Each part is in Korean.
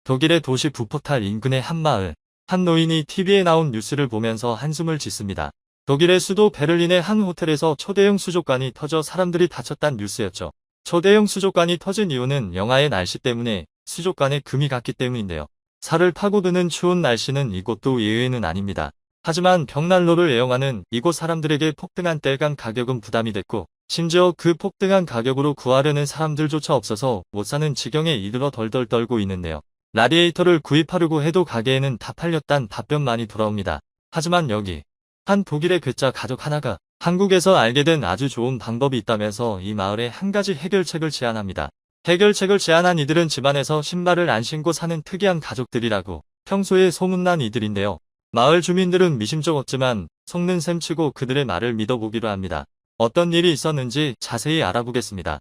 독일의 도시 부포탈 인근의 한 마을. 한 노인이 TV에 나온 뉴스를 보면서 한숨을 짓습니다. 독일의 수도 베를린의 한 호텔에서 초대형 수족관이 터져 사람들이 다쳤다는 뉴스였죠. 초대형 수족관이 터진 이유는 영하의 날씨 때문에 수족관에 금이 갔기 때문인데요. 살을 파고드는 추운 날씨는 이곳도 예외는 아닙니다. 하지만 벽난로를 애용하는 이곳 사람들에게 폭등한 땔감 가격은 부담이 됐고, 심지어 그 폭등한 가격으로 구하려는 사람들조차 없어서 못 사는 지경에 이르러 덜덜 떨고 있는데요. 라디에이터를 구입하려고 해도 가게에는 다 팔렸단 답변만이 돌아옵니다. 하지만 여기 한 독일의 괴짜 가족 하나가 한국에서 알게 된 아주 좋은 방법이 있다면서 이 마을에 한 가지 해결책을 제안합니다. 해결책을 제안한 이들은 집안에서 신발을 안 신고 사는 특이한 가족들이라고 평소에 소문난 이들인데요. 마을 주민들은 미심쩍었지만 속는 셈치고 그들의 말을 믿어보기로 합니다. 어떤 일이 있었는지 자세히 알아보겠습니다.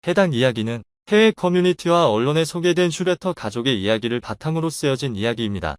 해당 이야기는 해외 커뮤니티와 언론에 소개된 슈레터 가족의 이야기를 바탕으로 쓰여진 이야기입니다.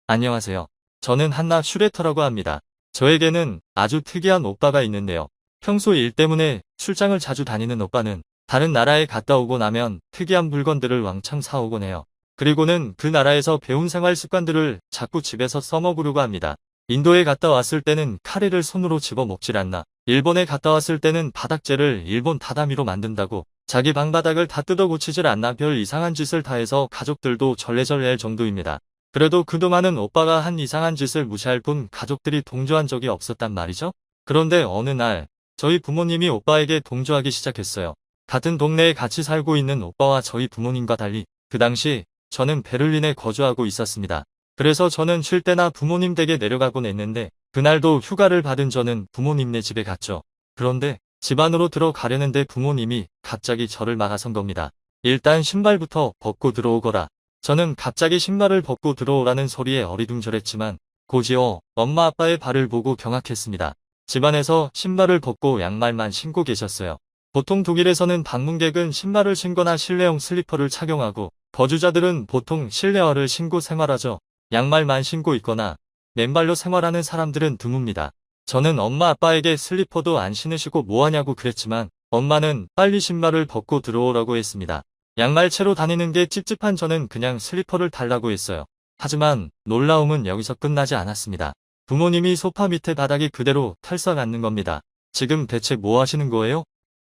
안녕하세요. 저는 한나 슈레터라고 합니다. 저에게는 아주 특이한 오빠가 있는데요. 평소 일 때문에 출장을 자주 다니는 오빠는 다른 나라에 갔다 오고 나면 특이한 물건들을 왕창 사오곤 해요. 그리고는 그 나라에서 배운 생활 습관들을 자꾸 집에서 써먹으려고 합니다. 인도에 갔다 왔을 때는 카레를 손으로 집어 먹질 않나. 일본에 갔다 왔을 때는 바닥재를 일본 다다미로 만든다고. 자기 방바닥을 다 뜯어 고치질 않나 별 이상한 짓을 다 해서 가족들도 절레절레할 정도입니다. 그래도 그동안은 오빠가 한 이상한 짓을 무시할 뿐 가족들이 동조한 적이 없었단 말이죠. 그런데 어느 날 저희 부모님이 오빠에게 동조하기 시작했어요. 같은 동네에 같이 살고 있는 오빠와 저희 부모님과 달리 그 당시 저는 베를린에 거주하고 있었습니다. 그래서 저는 쉴 때나 부모님 댁에 내려가곤 했는데 그날도 휴가를 받은 저는 부모님네 집에 갔죠. 그런데 집 안으로 들어가려는데 부모님이 갑자기 저를 막아선 겁니다. 일단 신발부터 벗고 들어오거라. 저는 갑자기 신발을 벗고 들어오라는 소리에 어리둥절했지만 곧이어 엄마 아빠의 발을 보고 경악했습니다. 집안에서 신발을 벗고 양말만 신고 계셨어요. 보통 독일에서는 방문객은 신발을 신거나 실내용 슬리퍼를 착용하고 거주자들은 보통 실내화를 신고 생활하죠. 양말만 신고 있거나 맨발로 생활하는 사람들은 드뭅니다. 저는 엄마 아빠에게 슬리퍼도 안 신으시고 뭐하냐고 그랬지만 엄마는 빨리 신발을 벗고 들어오라고 했습니다. 양말채로 다니는 게 찝찝한 저는 그냥 슬리퍼를 달라고 했어요. 하지만 놀라움은 여기서 끝나지 않았습니다. 부모님이 소파 밑에 바닥이 그대로 털썩 앉는 겁니다. 지금 대체 뭐 하시는 거예요?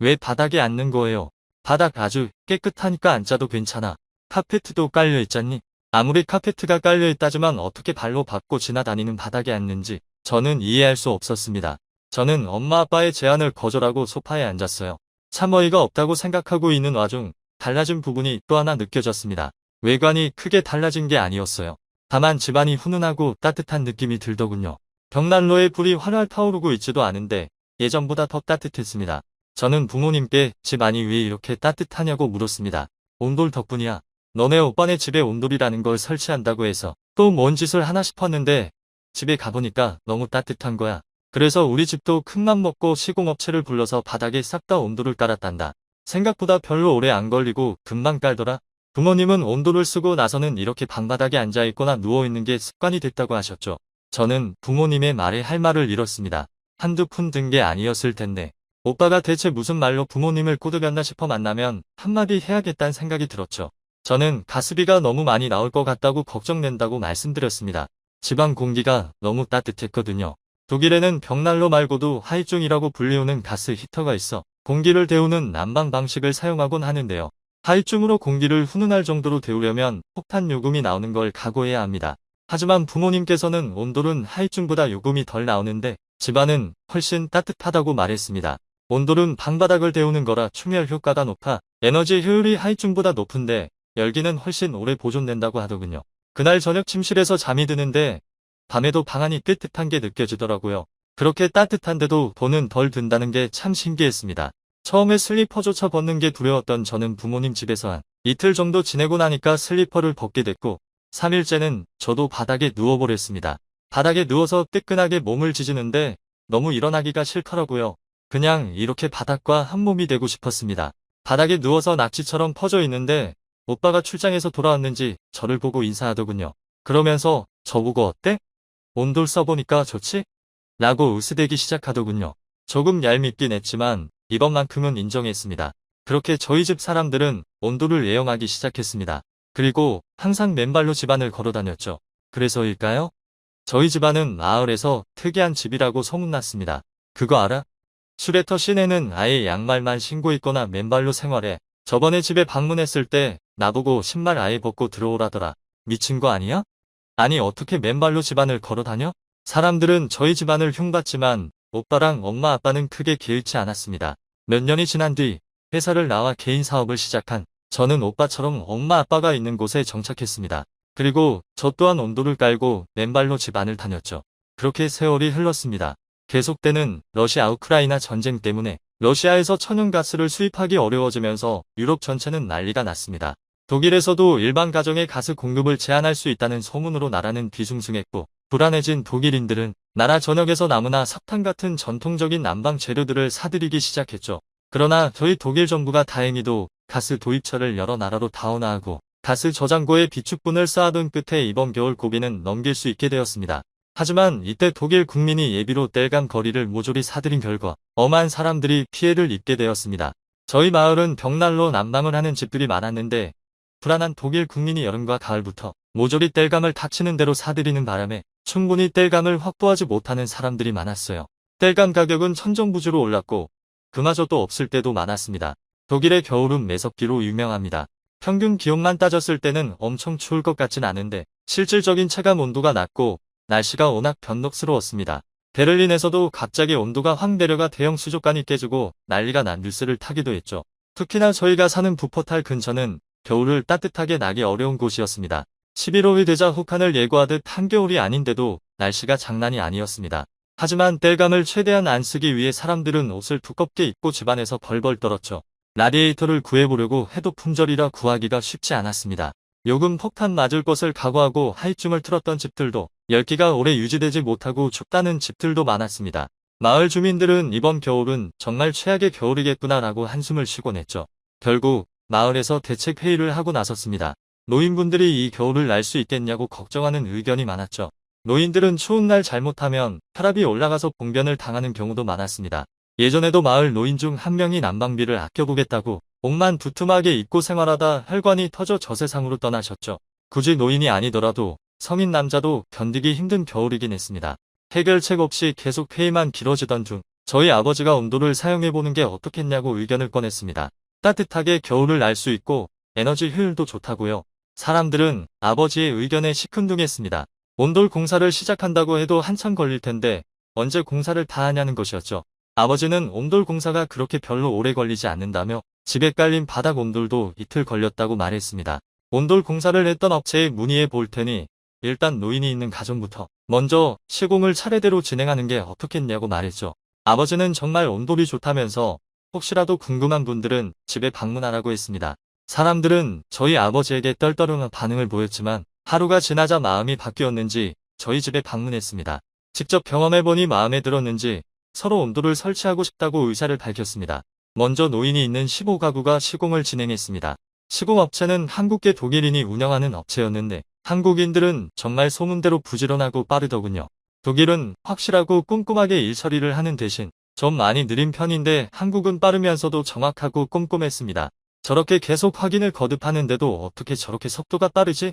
왜 바닥에 앉는 거예요? 바닥 아주 깨끗하니까 앉아도 괜찮아. 카페트도 깔려 있잖니? 아무리 카페트가 깔려 있다지만 어떻게 발로 밟고 지나다니는 바닥에 앉는지 저는 이해할 수 없었습니다. 저는 엄마 아빠의 제안을 거절하고 소파에 앉았어요. 참 어이가 없다고 생각하고 있는 와중 달라진 부분이 또 하나 느껴졌습니다. 외관이 크게 달라진 게 아니었어요. 다만 집안이 훈훈하고 따뜻한 느낌이 들더군요. 벽난로에 불이 활활 타오르고 있지도 않은데 예전보다 더 따뜻했습니다. 저는 부모님께 집 안이 왜 이렇게 따뜻하냐고 물었습니다. 온돌 덕분이야. 너네 오빠네 집에 온돌이라는 걸 설치한다고 해서 또 뭔 짓을 하나 싶었는데 집에 가보니까 너무 따뜻한 거야. 그래서 우리 집도 큰맘 먹고 시공업체를 불러서 바닥에 싹 다 온돌을 깔았단다. 생각보다 별로 오래 안 걸리고 금방 깔더라. 부모님은 온돌을 쓰고 나서는 이렇게 방바닥에 앉아있거나 누워있는 게 습관이 됐다고 하셨죠. 저는 부모님의 말에 할 말을 잃었습니다. 한두 푼 든 게 아니었을 텐데 오빠가 대체 무슨 말로 부모님을 꼬드겼나 싶어 만나면 한마디 해야겠다는 생각이 들었죠. 저는 가스비가 너무 많이 나올 것 같다고 걱정된다고 말씀드렸습니다. 집안 공기가 너무 따뜻했거든요. 독일에는 벽난로 말고도 하이쭝이라고 불리우는 가스 히터가 있어 공기를 데우는 난방 방식을 사용하곤 하는데요. 하이쭝으로 공기를 훈훈할 정도로 데우려면 폭탄 요금이 나오는 걸 각오해야 합니다. 하지만 부모님께서는 온돌은 하이쭝보다 요금이 덜 나오는데 집안은 훨씬 따뜻하다고 말했습니다. 온돌은 방바닥을 데우는 거라 충혈 효과가 높아 에너지 효율이 하이쭝보다 높은데 열기는 훨씬 오래 보존된다고 하더군요. 그날 저녁 침실에서 잠이 드는데 밤에도 방 안이 삐끗한 게 느껴지더라고요. 그렇게 따뜻한데도 돈은 덜 든다는 게 참 신기했습니다. 처음에 슬리퍼조차 벗는 게 두려웠던 저는 부모님 집에서 한 이틀 정도 지내고 나니까 슬리퍼를 벗게 됐고 3일째는 저도 바닥에 누워버렸습니다. 바닥에 누워서 뜨끈하게 몸을 지지는데 너무 일어나기가 싫더라고요. 그냥 이렇게 바닥과 한 몸이 되고 싶었습니다. 바닥에 누워서 낙지처럼 퍼져 있는데 오빠가 출장에서 돌아왔는지 저를 보고 인사하더군요. 그러면서 저보고 어때? 온돌 써보니까 좋지? 라고 으스대기 시작하더군요. 조금 얄밉긴 했지만 이번만큼은 인정했습니다. 그렇게 저희 집 사람들은 온돌을 애용하기 시작했습니다. 그리고 항상 맨발로 집안을 걸어 다녔죠. 그래서일까요? 저희 집안은 마을에서 특이한 집이라고 소문났습니다. 그거 알아? 슈레터 시내는 아예 양말만 신고 있거나 맨발로 생활해. 저번에 집에 방문했을 때 나보고 신발 아예 벗고 들어오라더라. 미친 거 아니야? 아니 어떻게 맨발로 집안을 걸어 다녀? 사람들은 저희 집안을 흉봤지만 오빠랑 엄마 아빠는 크게 개의치 않았습니다. 몇 년이 지난 뒤 회사를 나와 개인 사업을 시작한 저는 오빠처럼 엄마 아빠가 있는 곳에 정착했습니다. 그리고 저 또한 온도를 깔고 맨발로 집안을 다녔죠. 그렇게 세월이 흘렀습니다. 계속되는 러시아 우크라이나 전쟁 때문에 러시아에서 천연가스를 수입하기 어려워지면서 유럽 전체는 난리가 났습니다. 독일에서도 일반 가정의 가스 공급을 제한할 수 있다는 소문으로 나라는 뒤숭숭했고 불안해진 독일인들은 나라 전역에서 나무나 석탄 같은 전통적인 난방 재료들을 사들이기 시작했죠. 그러나 저희 독일 정부가 다행히도 가스 도입처를 여러 나라로 다운화하고 가스 저장고에 비축분을 쌓아둔 끝에 이번 겨울 고비는 넘길 수 있게 되었습니다. 하지만 이때 독일 국민이 예비로 땔감 거리를 모조리 사들인 결과 엄한 사람들이 피해를 입게 되었습니다. 저희 마을은 벽난로 난방을 하는 집들이 많았는데 불안한 독일 국민이 여름과 가을부터 모조리 땔감을 닥치는 대로 사들이는 바람에 충분히 땔감을 확보하지 못하는 사람들이 많았어요. 땔감 가격은 천정부지로 올랐고 그마저도 없을 때도 많았습니다. 독일의 겨울은 매섭기로 유명합니다. 평균 기온만 따졌을 때는 엄청 추울 것 같진 않은데 실질적인 체감 온도가 낮고 날씨가 워낙 변덕스러웠습니다. 베를린에서도 갑자기 온도가 확 내려가 대형 수족관이 깨지고 난리가 난 뉴스를 타기도 했죠. 특히나 저희가 사는 부퍼탈 근처는 겨울을 따뜻하게 나기 어려운 곳이었습니다. 11월이 되자 혹한을 예고하듯 한겨울이 아닌데도 날씨가 장난이 아니었습니다. 하지만 땔감을 최대한 안 쓰기 위해 사람들은 옷을 두껍게 입고 집안에서 벌벌 떨었죠. 라디에이터를 구해보려고 해도 품절이라 구하기가 쉽지 않았습니다. 요금 폭탄 맞을 것을 각오하고 하이춤을 틀었던 집들도 열기가 오래 유지되지 못하고 춥다는 집들도 많았습니다. 마을 주민들은 이번 겨울은 정말 최악의 겨울이겠구나라고 한숨을 쉬곤 했죠. 결국 마을에서 대책 회의를 하고 나섰습니다. 노인분들이 이 겨울을 날 수 있겠냐고 걱정하는 의견이 많았죠. 노인들은 추운 날 잘못하면 혈압이 올라가서 봉변을 당하는 경우도 많았습니다. 예전에도 마을 노인 중 한 명이 난방비를 아껴보겠다고 옷만 두툼하게 입고 생활하다 혈관이 터져 저세상으로 떠나셨죠. 굳이 노인이 아니더라도 성인 남자도 견디기 힘든 겨울이긴 했습니다. 해결책 없이 계속 회의만 길어지던 중 저희 아버지가 온도를 사용해보는 게 어떻겠냐고 의견을 꺼냈습니다. 따뜻하게 겨울을 날 수 있고 에너지 효율도 좋다고요. 사람들은 아버지의 의견에 시큰둥했습니다. 온돌 공사를 시작한다고 해도 한참 걸릴 텐데 언제 공사를 다 하냐는 것이었죠. 아버지는 온돌 공사가 그렇게 별로 오래 걸리지 않는다며 집에 깔린 바닥 온돌도 이틀 걸렸다고 말했습니다. 온돌 공사를 했던 업체에 문의해 볼 테니 일단 노인이 있는 가정부터 먼저 시공을 차례대로 진행하는 게 어떻겠냐고 말했죠. 아버지는 정말 온돌이 좋다면서 혹시라도 궁금한 분들은 집에 방문하라고 했습니다. 사람들은 저희 아버지에게 떨떠름한 반응을 보였지만 하루가 지나자 마음이 바뀌었는지 저희 집에 방문했습니다. 직접 경험해보니 마음에 들었는지 서로 온도를 설치하고 싶다고 의사를 밝혔습니다. 먼저 노인이 있는 15가구가 시공을 진행했습니다. 시공업체는 한국계 독일인이 운영하는 업체였는데 한국인들은 정말 소문대로 부지런하고 빠르더군요. 독일은 확실하고 꼼꼼하게 일 처리를 하는 대신 좀 많이 느린 편인데 한국은 빠르면서도 정확하고 꼼꼼했습니다. 저렇게 계속 확인을 거듭하는데도 어떻게 저렇게 속도가 빠르지?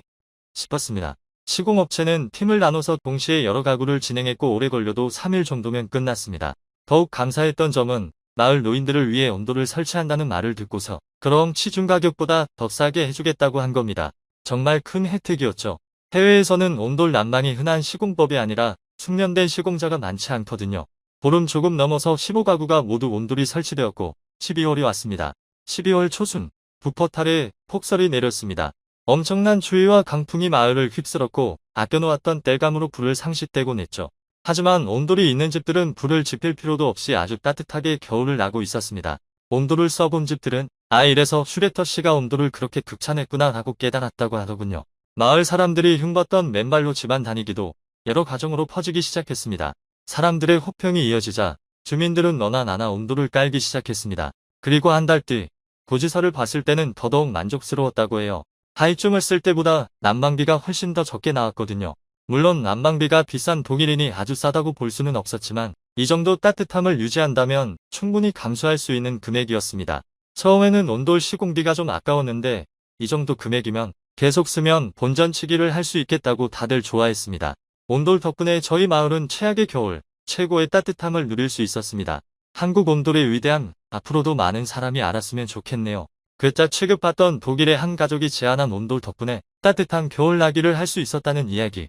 싶었습니다. 시공업체는 팀을 나눠서 동시에 여러 가구를 진행했고 오래 걸려도 3일 정도면 끝났습니다. 더욱 감사했던 점은 마을 노인들을 위해 온도를 설치한다는 말을 듣고서 그럼 시중 가격보다 더 싸게 해주겠다고 한 겁니다. 정말 큰 혜택이었죠. 해외에서는 온돌 난방이 흔한 시공법이 아니라 숙련된 시공자가 많지 않거든요. 보름 조금 넘어서 15가구가 모두 온돌이 설치되었고 12월이 왔습니다. 12월 초순 부퍼탈에 폭설이 내렸습니다. 엄청난 추위와 강풍이 마을을 휩쓸었고 아껴놓았던 땔감으로 불을 상시되곤 했죠. 하지만 온돌이 있는 집들은 불을 지필 필요도 없이 아주 따뜻하게 겨울을 나고 있었습니다. 온돌을 써본 집들은 이래서 슈레터 씨가 온돌을 그렇게 극찬했구나 하고 깨달았다고 하더군요. 마을 사람들이 흉봤던 맨발로 집안 다니기도 여러 가정으로 퍼지기 시작했습니다. 사람들의 호평이 이어지자 주민들은 너나 나나 온돌을 깔기 시작했습니다. 그리고 한 달 뒤 고지서를 봤을 때는 더더욱 만족스러웠다고 해요. 하이춤을 쓸 때보다 난방비가 훨씬 더 적게 나왔거든요. 물론 난방비가 비싼 독일인이 아주 싸다고 볼 수는 없었지만 이 정도 따뜻함을 유지한다면 충분히 감수할 수 있는 금액이었습니다. 처음에는 온돌 시공비가 좀 아까웠는데 이 정도 금액이면 계속 쓰면 본전치기를 할 수 있겠다고 다들 좋아했습니다. 온돌 덕분에 저희 마을은 최악의 겨울, 최고의 따뜻함을 누릴 수 있었습니다. 한국 온돌의 위대함, 앞으로도 많은 사람이 알았으면 좋겠네요. 괴짜 취급받던 독일의 한 가족이 제안한 온돌 덕분에 따뜻한 겨울나기를 할 수 있었다는 이야기.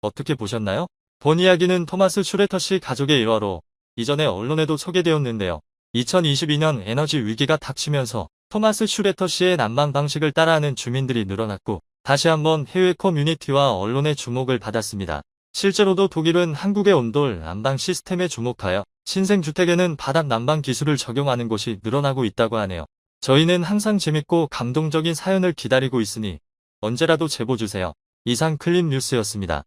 어떻게 보셨나요? 본 이야기는 토마스 슈레터 씨 가족의 일화로 이전에 언론에도 소개되었는데요. 2022년 에너지 위기가 닥치면서 토마스 슈레터 씨의 난방 방식을 따라하는 주민들이 늘어났고 다시 한번 해외 커뮤니티와 언론의 주목을 받았습니다. 실제로도 독일은 한국의 온돌 난방 시스템에 주목하여 신생주택에는 바닥 난방 기술을 적용하는 곳이 늘어나고 있다고 하네요. 저희는 항상 재밌고 감동적인 사연을 기다리고 있으니 언제라도 제보 주세요. 이상 클립 뉴스였습니다.